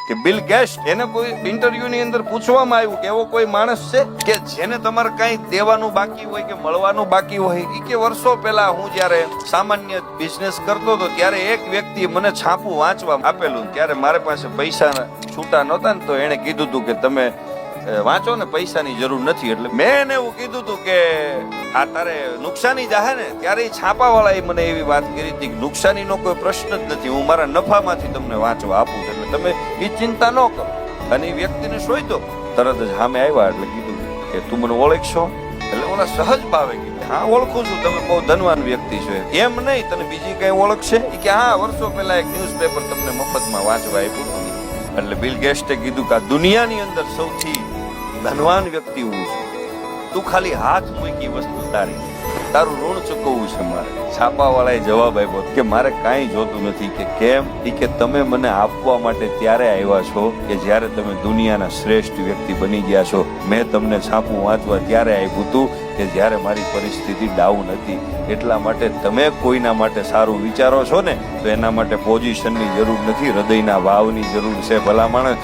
કે bill gates, એને કોઈ ઇન્ટરવ્યુ ની અંદર પૂછવામાં આવ્યું કે એવો કોઈ માણસ છે કે જેને તમારે કઈ દેવાનું બાકી હોય કે મળવાનું બાકી હોય. ઈ કે વર્ષો પહેલા હું જયારે સામાન્ય બિઝનેસ કરતો હતો ત્યારે એક વ્યક્તિએ મને છાપું વાંચવા આપેલું. ત્યારે મારે પાસે પૈસા છૂટા નહોતા ને, તો એને કીધું હતું કે તમે વાંચો ને, પૈસાની જરૂર નથી. એટલે મેં એને એવું કીધું હતું કે આ તારે નુકસાની જાહે ને, ત્યારે છાપાવાળાએ મને એવી વાત કરી હતી કે નુકસાનીનો કોઈ પ્રશ્ન જ નથી, હું મારા નફામાંથી તમને વાંચવા આપું છું, એટલે તમે એ ચિંતા ન કરો. અને એ વ્યક્તિને શોધ્યો, તરત જ સામે આવ્યા એટલે કીધું કે તું મને ઓળખશો? એટલે ઓલા સહજ ભાવે કીધું હા ઓળખું છું, તમે બહુ ધનવાન વ્યક્તિ છો. એમ નહીં, તને બીજી કઈ ઓળખશે? કે હા, વર્ષો પહેલા એક ન્યૂઝપેપર તમને મફતમાં વાંચવા આપ્યું હતું. એટલે બિલ ગેટ્સે કીધું કે આ દુનિયાની અંદર સૌથી ધનવાન વ્યક્તિ હું છું, તું ખાલી હાથ મૂકી વસ્તુ તારી, તારું ઋણ ચૂકવવું છે મારે. છાપાવાળાએ જવાબ આપ્યો કે મારે કાંઈ જોતું નથી. કે કેમ? કે તમે મને આપવા માટે ત્યારે આવ્યા છો કે જ્યારે તમે દુનિયાના શ્રેષ્ઠ વ્યક્તિ બની ગયા છો. મેં તમને છાપું વાંચવા ત્યારે આપ્યું હતું કે જ્યારે મારી પરિસ્થિતિ ડાઉન હતી. એટલા માટે તમે કોઈના માટે સારું વિચારો છો ને, તો એના માટે પોઝિશનની જરૂર નથી, હૃદયના ભાવની જરૂર છે. ભલા માણસ